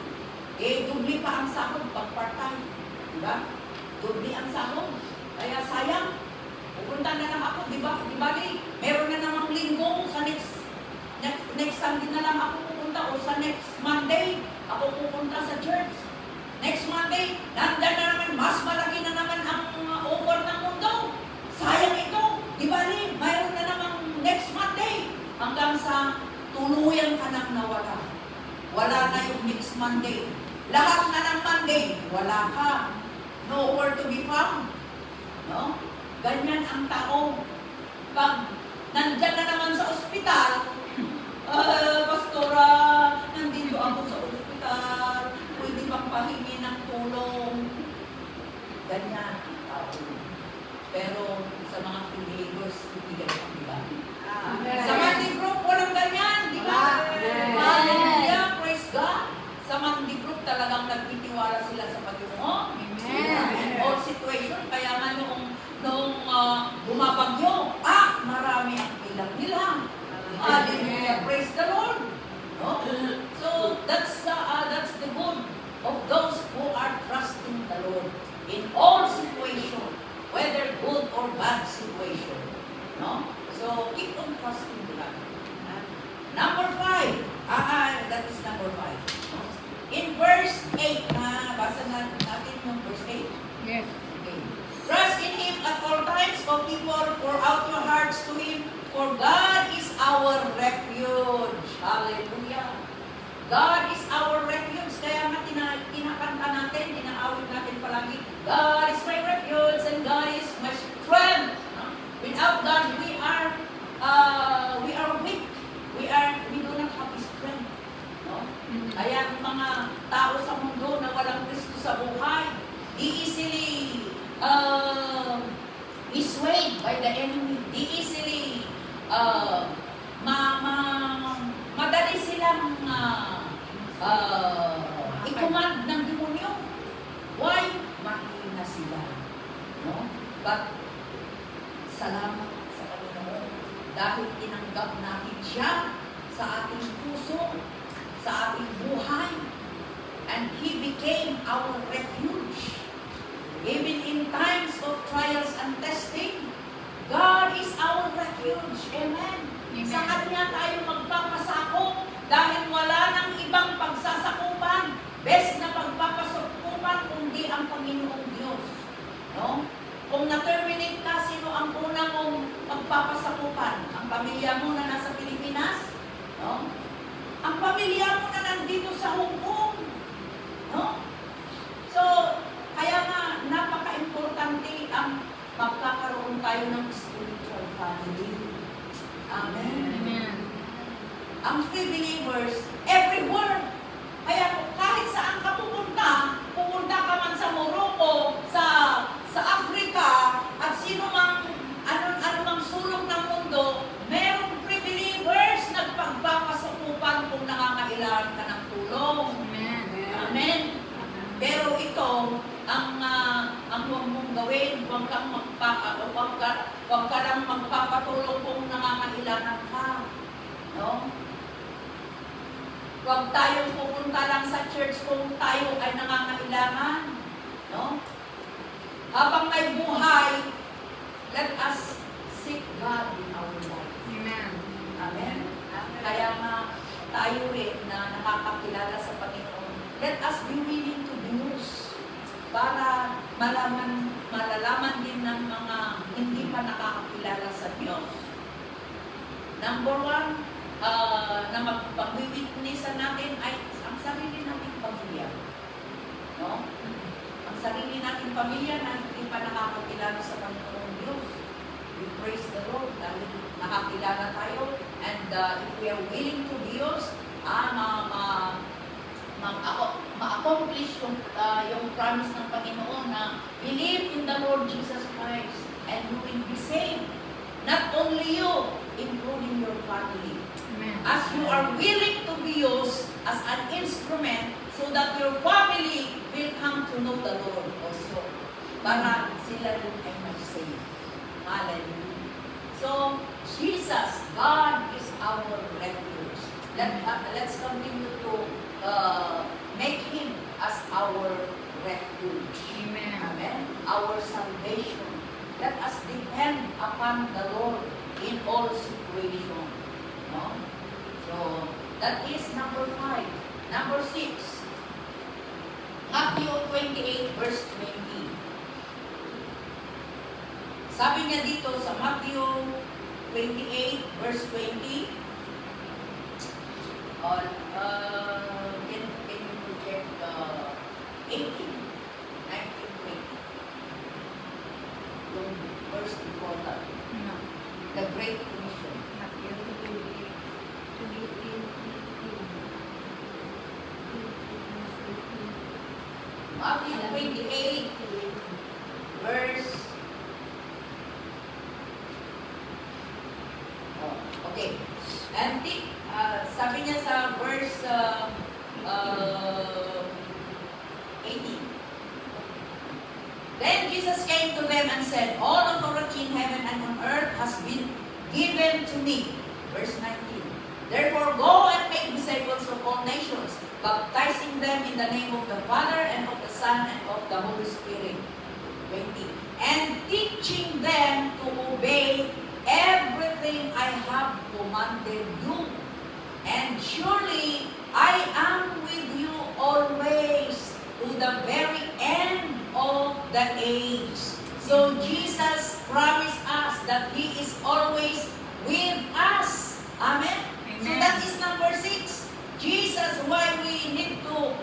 Dubli pa ang sahod pag part-time. Diba? Dubli ang sahod. Kaya sayang. Pupunta na lang ako, di ba? Di bali, meron na namang linggo sa next Sunday na lang ako pupunta o sa next Monday ako pupunta sa church. Next Monday, nandan na naman, mas malaki na naman ang offer ng mundo. Sayang ito. Di bali, mayroon na namang next Monday hanggang sa tuluyan ka nang nawala. Wala na yung next Monday. Lahat na ng Monday, wala ka. Nowhere to be found. No? Ganyan ang tao. Pag nandyan na naman sa ospital, Pastora, nandito ako sa ospital, pwede bang pahingi ng tulong? Ganyan ang tao. Pero sa mga believers, ibigay ang iba. Sa Monday group, walang ganyan, di ba? Hallelujah, praise God. Sa Monday group, talagang nagtitiwala sila sa Panginoon. In all situation, kaya nga noong bumabagyo, marami ang bilang-bilang. Hallelujah, praise the Lord. No? So that's the good of those who are trusting the Lord in all situation, whether good or bad situation. No? So keep on trusting God. Number 5. That is number 5. No? In verse 8, basa natin yung verse 8. Yes. Okay. Trust in Him at all times, O people, pour out your hearts to Him, for God is our refuge. Hallelujah. God is our refuge. Kaya nga kinakanta natin, inaawit natin palagi, God is my refuge and God is my strength. Without God, we are dahil tinanggap natin siya sa ating puso, sa ating buhay. And He became our refuge. Even in times of trials and testing, God is our refuge. Amen. Amen. Sa Kanya tayo magpapasakop dahil wala nang ibang pagsasakupan, best na pagpapasakupan kundi ang Panginoong Diyos. No? Kung na-terminate ka, sino ang una mong magpapasakupan? Ang pamilya mo na nasa Pilipinas? No? Ang pamilya mo na nandito sa Hong Kong? No? So, kaya nga, napaka-importante ang magkakaroon tayo ng spiritual family. Amen. Amen. Ang free believers, everywhere. Kaya kahit saan ka pupunta ka man sa Morocco, sa Africa, at sino mang, ano mang sulok ng mundo, merong free believers nagpagpapasakupan kung nangangailangan ka ng tulong. Amen. Amen. Pero ito, ang huwag mong gawin, huwag ka lang magpapatulong kung nangangailangan ka. No? Huwag tayong pupunta lang sa church kung tayo ay nangangailangan. No? Habang may buhay, let us seek God in our life. Amen. Amen. Kaya nga tayo rin na nakakakilala sa Panginoon, let us be willing to be used para malalaman din ng mga hindi pa nakakakilala sa Diyos. Number one, na magpag-witnessan natin ay ang sarili nating pamilya. No? Ang sarili nating pamilya na hindi pa nakakakilala sa Panginoong Diyos. We praise the Lord dahil nakakilala tayo, and if we are willing to be used, ma-accomplish yung promise ng Panginoon na believe in the Lord Jesus Christ and you will be saved. Not only you, including your family. Amen. As you are willing to be used as an instrument so that your family will come to know the Lord also. Para sila rin ay mag-save. Hallelujah. So, Jesus, God is our refuge. Let's continue to make Him as our refuge. Amen. Amen. Our salvation. Let us depend upon the Lord in all situations. No? So, that is number 5. Number 6. Matthew 28 verse 20. Sabi niya dito sa Matthew 28 verse 20, can you project 18, 19, 20? Yung verse before that. No. The Great Commission. Matthew 28. Matthew 28 verse okay. And sabi niya sa verse 18. Then Jesus came to them and said, all authority in heaven and on earth has been given to me. Verse 19. Therefore go and make disciples of all nations, baptizing them in the name of the Father and of the Son and of the Holy Spirit. 20. And teaching them to obey everything I have commanded you. And surely I am with you always to the very end of the age. So Jesus promised us that He is always with us. Amen? Amen. So that is number 6. Jesus, why we need to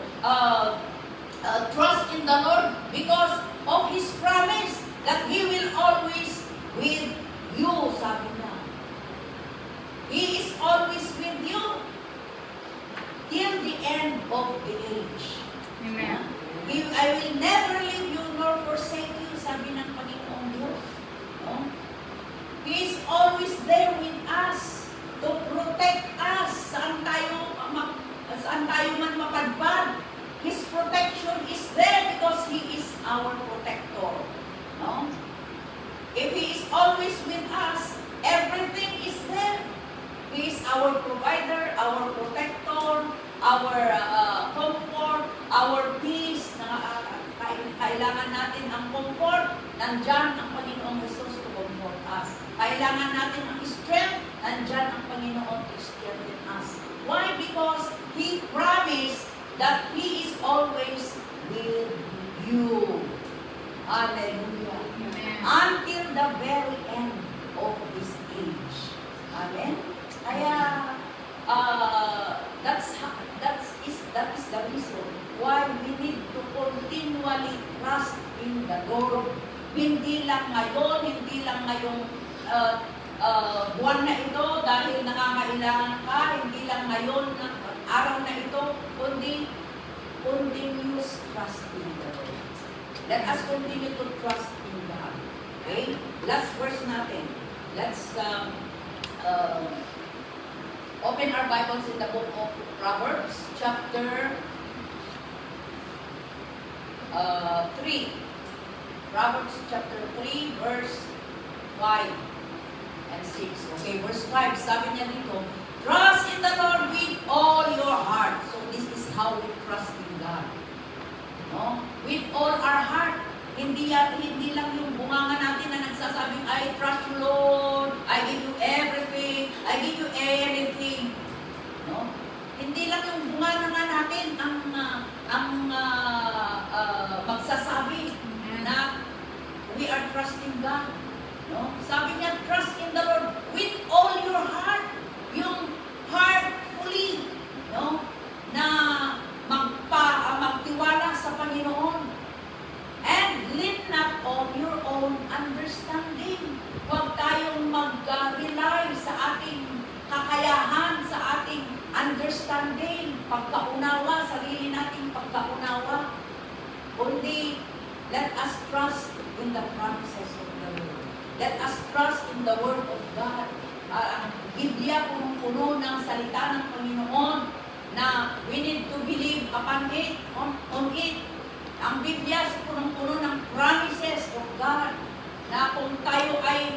trust in the Lord? Because of His promise that He will always with you, sabi niya. He is always with you till the end of the age. Amen. I will never leave you nor forsake you, sabi ng Panginoong Diyos. No? He is always there with us to protect us saan tayo man mapadpad. His protection is there because He is our protector. No? If He is always with us, everything is kailangan natin ang strength, nandyan ang Panginoon to strengthen us. Why? Because He promised that He is always with you. Hallelujah. Amen. Until the very end of this age. Amen? Kaya, that is the reason why we need to continually trust in the Lord. Hindi lang ngayong buwan na ito dahil nangangailangan ka, hindi lang ngayon ng araw na ito, kundi continuous trust in the Lord. Let us continue to trust in God. Okay? Last verse natin. Let's open our Bibles in the book of Proverbs, chapter 3. Proverbs chapter 3, verse 5 and 6. Okay, verse 5, sabi niya dito, trust in the Lord with all your heart. So this is how we trust in God. No? With all our heart. Hindi lang yung bunganga natin na nagsasabing, I trust you, Lord. I give you everything. I give you anything. No? Hindi lang yung bunganga natin ang magsasabi na we are trusting God. No? Sabi niya, trust in the Lord with all your heart. Yung heartfully, no? Na magtiwala sa Panginoon. And lean not on your own understanding. Huwag tayong mag-rely sa ating kakayahan, sa ating understanding, pagkaunawa, sarili nating pagkaunawa. Only let us trust in the promises of the Lord. Let us trust in the Word of God. Ang Biblia punong-puno ng salita ng Panginoon na we need to believe upon it, on it. Ang Biblia sa punong-puno ng promises of God na kung tayo ay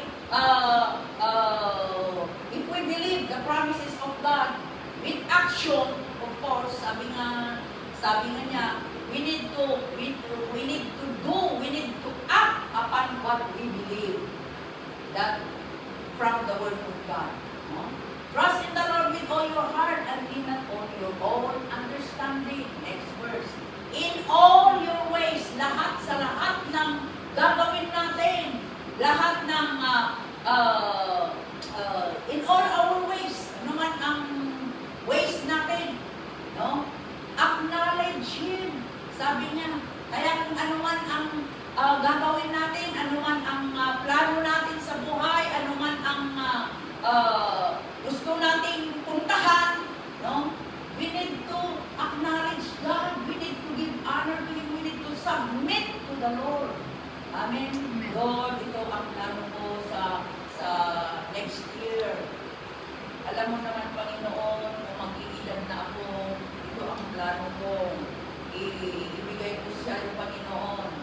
if we believe the promises of God with action, of course, sabi nga niya, we need to act upon what we believe that from the Word of God. No? Trust in the Lord with all your heart and lean not on your own understanding. Next verse. In all your ways, sa lahat ng gagawin natin, lahat ng in all our ways, ano man ang ways natin, no? Acknowledge Him. Sabi niya, kaya kung ano man ang gagawin natin, ano man ang plano natin sa buhay, ano man ang gusto nating puntahan, no? We need to acknowledge God. We need to give honor to Him. We need to submit to the Lord. Amen. Amen. Lord, ito ang plano ko sa next year. Alam mo naman, Panginoon, kung mag-iilan na ako, ito ang plano ko. Ibigay ko siya yung Panginoon.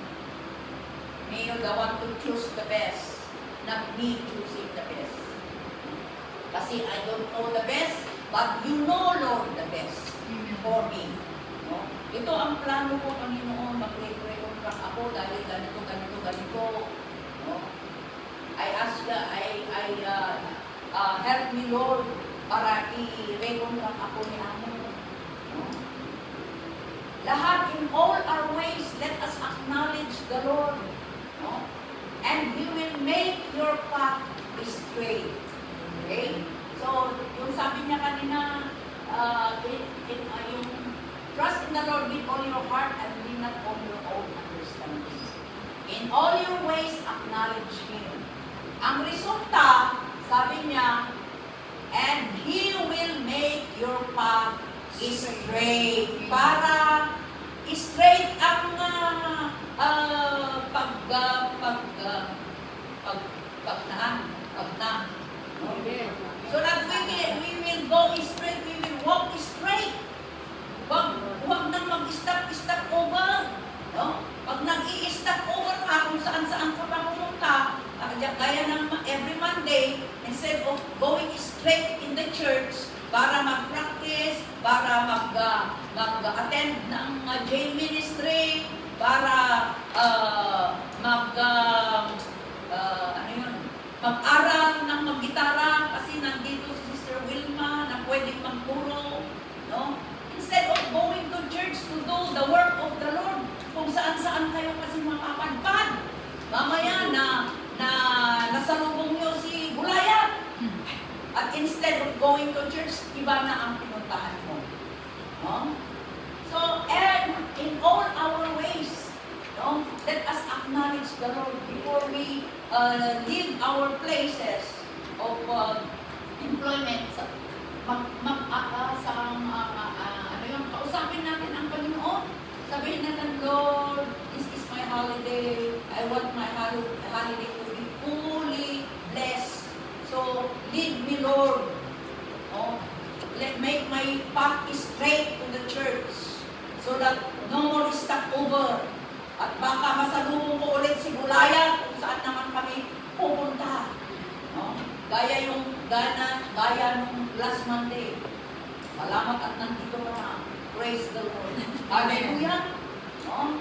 May you the one to choose the best, not me choosing the best. Kasi I don't know the best, but you know, Lord, the best for me. No? Ito ang plano ko, Panginoon, mag-recontract ako dahil ganito. No? I ask you, help me, Lord, para i-recontract ako ni Amo. No? Lahat, in all our ways, let us acknowledge the Lord. No? And He will make your path straight. Okay? So, yung sabi niya kanina, yung trust in the Lord with all your heart and lean not on your own understanding. In all your ways, acknowledge Him. Ang resulta, sabi niya, and He will make your path straight. Para straight ang pagnaan. So that we will go straight, we will walk straight. Huwag nang mag-stop over. No? Pag nag-i-stop over ka kung saan-saan ka pa pumunta, gaya ng every Monday, instead of going straight in the church para mag-practice, para mag-attend ng jail ministry, para mag-aral ng iba na ang pinuntahan mo. No? So, and in all our ways, no, let us acknowledge the Lord before we leave our places of employment. Kausapin natin ang Panginoon. Sabihin natin, Lord, this is my holiday. I want my holiday to be fully blessed. So, lead me, Lord. Oh, make my path straight to the church so that no more stopover. At baka masalubong ko ulit si Gulayan kung saan naman kami pupunta. No? Gaya nung last Monday. Salamat at nandito ka na. Praise the Lord. Hallelujah. No?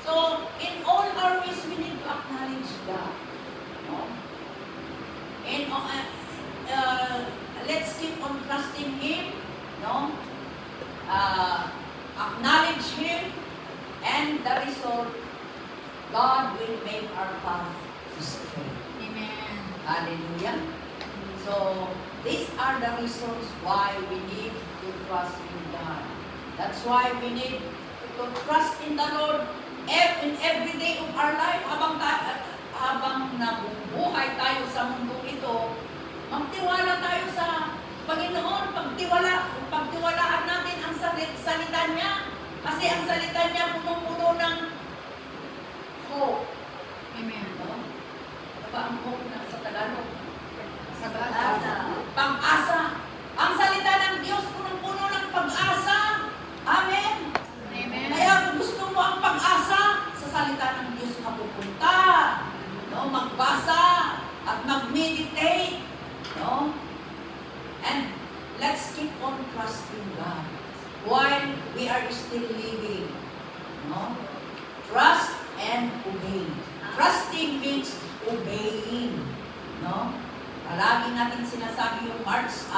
So, in all our ways, we need to acknowledge God. No? And let's keep on trusting Him. No? Acknowledge Him. And the result, God will make our path straight. Amen. Hallelujah. So, these are the reasons why we need to trust in God. That's why we need to trust in the Lord in every day of our life. Habang nabubuhay tayo sa mundong ito, magtiwala tayo sa Panginoon. Pagtiwalaan natin ang salita niya. Kasi ang salita niya punong-puno ng hope. Amen. No? Ano ba ang hope na sa Tagalog? Pag-asa. Pag-asa. Ang salita ng Diyos punong-puno ng pag-asa. Amen. Amen. Kaya kung gusto mo ang pag-asa, sa salita ng Diyos ka pupunta. No? Magbasa at mag-meditate. No? And let's keep on trusting God while we are still living. No? Trust and obey. Trusting means obeying. No? Palagi natin sinasabi yung Matthew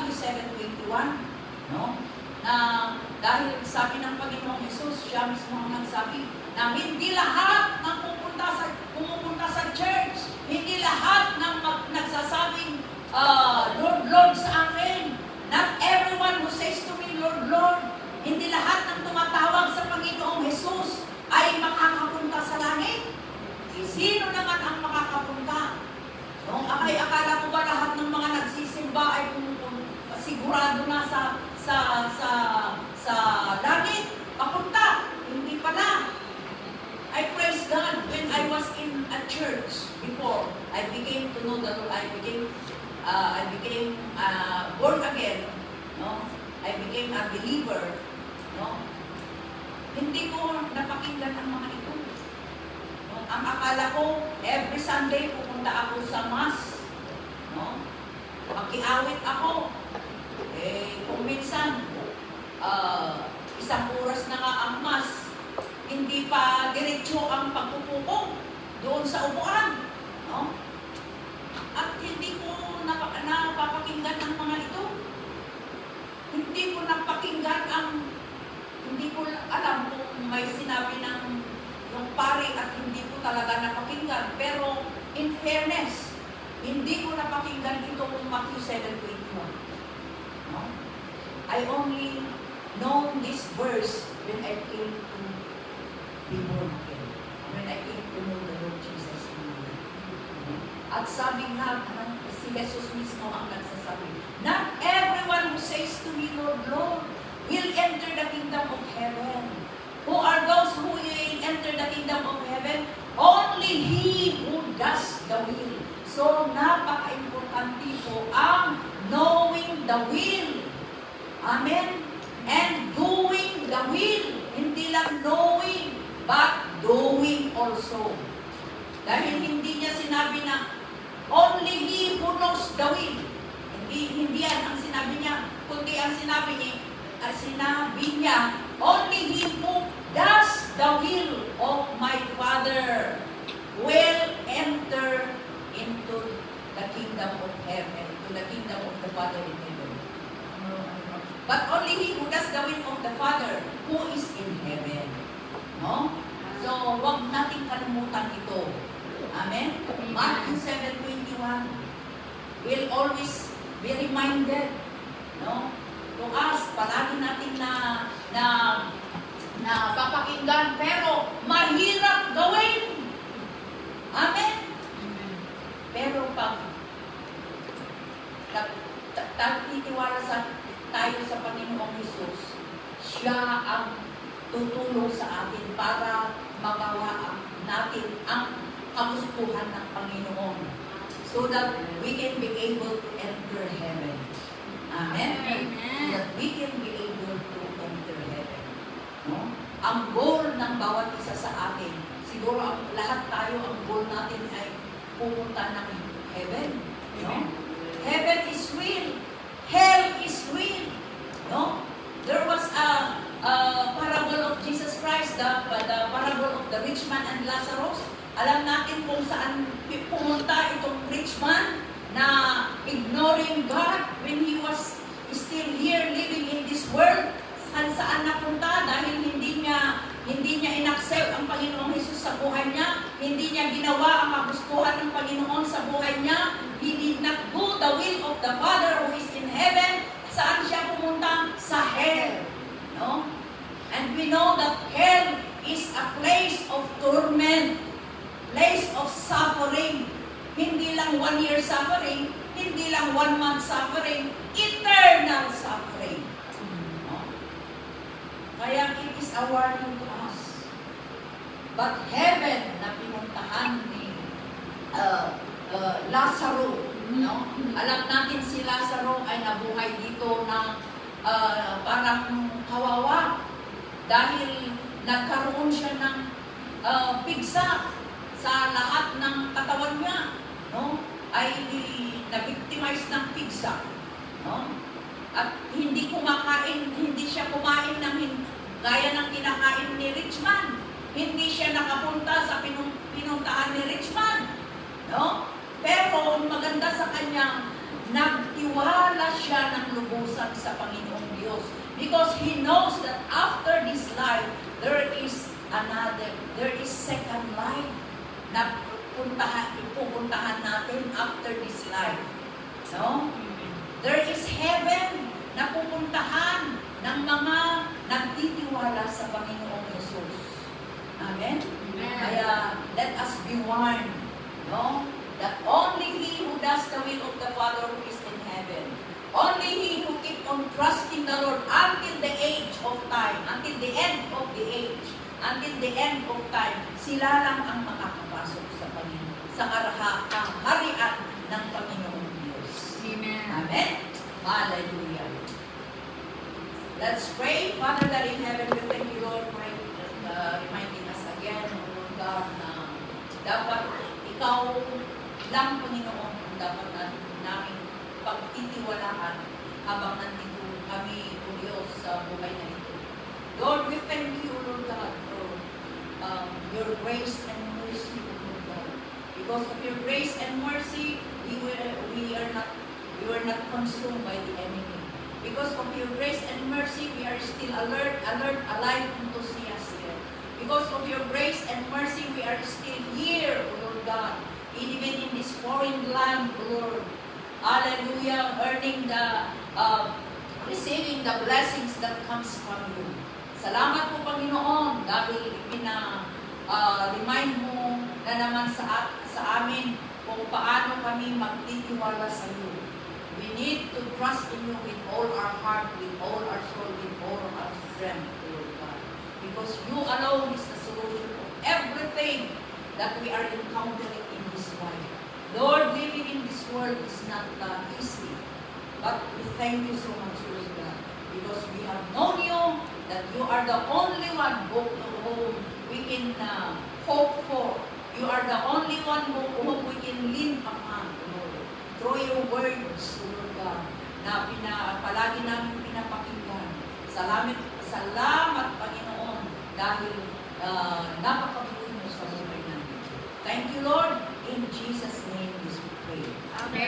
7:21, no? Na dahil sabi ng Panginoong Jesus, siya mismo ang nagsabi na hindi lahat ng pumupunta sa church, hindi lahat ng nagsasabing Lord, Lord sa akin. Not everyone who says to me, Lord, Lord, hindi lahat ng tumatawag sa Panginoong Jesus ay makakapunta sa langit. Sino naman ang makakapunta? No? Akala ko ba lahat ng mga nagsisimba ay sigurado na sa langit? Papunta? Hindi pala. I praise God when I was in a church before. I became to know the Lord. I became born again. No? I became a believer. No? Hindi ko napakinggan ang mga ito. No? Ang akala ko, every Sunday pupunta ako sa Mass. No? Makiawit ako. Kung minsan, isang oras na nga ang Mass, hindi pa diretso ang pagpupo ko doon sa upuan. No? At hindi ko napapakinggan ang mga ito. Hindi ko alam kung may sinabi ng yung pare at hindi ko talaga napakinggan. Pero in fairness, hindi ko napakinggan ito kung Matthew 7:21. No? I only know this verse when I came to be born again. When I came to know the Lord Jesus in my life. At sabi nga, si Jesus mismo ang nagsasabi, not everyone who says to me, Lord, Lord, will enter the kingdom of heaven. Who are those who will enter the kingdom of heaven? Only he who does the will. So, napaka-importante po ang knowing the will. Amen? And doing the will. Hindi lang knowing, but doing also. Dahil hindi niya sinabi na only he who knows the will. Hindi yan ang sinabi niya. Kundi ang sinabi niya, only he who does the will of my Father will enter into the kingdom of heaven, to the kingdom of the Father in heaven. But only he who does the will of the Father who is in heaven. No? So, wag nating kalimutan ito. Amen? Matthew 7:21 will always be reminded, no? To us, palagi natin na papakinggan, pero mahirap gawin. Amen? Amen. Pero pag titiwala tayo sa Panginoong Hesus, siya ang tutulong sa atin para magawa natin ang kagustuhan ng Panginoon so that we can be able to enter heaven. Amen? So that we can be able to enter heaven. No? Ang goal ng bawat isa sa atin, siguro lahat tayo, ang goal natin ay pupunta ng heaven. No? Heaven is real. Hell is real. No? There was a parable of Jesus Christ, the parable of the rich man and Lazarus. Alam natin kung saan pumunta itong rich man na ignoring God when he was still here living in this world. Saan napunta dahil hindi niya inaccept ang Panginoong Hesus sa buhay niya, hindi niya ginawa ang kagustuhan ng Panginoon sa buhay niya, he did not do the will of the Father who is in heaven. Saan siya pumunta? Sa hell. No? And we know that hell is a place of torment, place of suffering. Hindi lang 1 year suffering, hindi lang 1 month suffering, eternal suffering. No? Kaya it is a warning to us. But heaven na pinuntahan ni Lazaro, no? Alam natin si Lazaro ay nabuhay dito na parang kawawa dahil nagkaroon siya ng pigsa sa lahat ng katawan niya, no? Ay na-victimize ng pigsa, no? At hindi siya kumain ng gaya ng kinakain ni Richman. Hindi siya nakapunta sa pinuntahan ni Richman, no? Pero maganda sa kanya, nagtiwala siya ng lubusan sa Panginoong Diyos because he knows that after this life there is second life na pupuntahan natin after this life, no? There is heaven na pupuntahan ng mga nagtitiwala sa Panginoong Hesus. Amen? Kaya let us be warned, no? That only he who does the will of the Father who is in heaven, only he who keep on trusting the Lord until the age of time, until the end of the age, until the end of time, sila lang ang makakapasok sa Panginoon, sa kaharian ng Panginoong Diyos. Amen. Amen? Hallelujah. Let's pray. Father God in heaven, we thank you, Lord, for reminding us again, O Lord God, na dapat ikaw lang, Panginoon, ang dapat namin pagtitiwalaan habang nandito kami, O Diyos, sa buhay na ito. Lord, we thank you, Lord God, for your grace and mercy, O Lord God. Because of your grace and mercy, we were not consumed by the enemy. Because of your grace and mercy, we are still alert, alive, enthusiastic. Because of your grace and mercy, we are still here, O Lord God, even in this foreign land, O Lord. Hallelujah, receiving the blessings that comes from you. Salamat po, Panginoon, dahil remind mo na naman sa amin kung paano kami magtitiwala sa iyo. We need to trust in you with all our heart, with all our soul, with all our strength, Lord God. Because you alone is the solution of everything that we are encountering in this life. Lord, living in this world is not easy. But we thank you so much, Lord God, because we have known you, that you are the only one whom we can hope for. You are the only one whom we can lean upon, Lord. Through your words, Lord God, na palagi namin pinapakinggan. Salamat, Panginoon, dahil napakabuti mo sa buhay namin. Thank you, Lord. In Jesus' name we pray. Amen.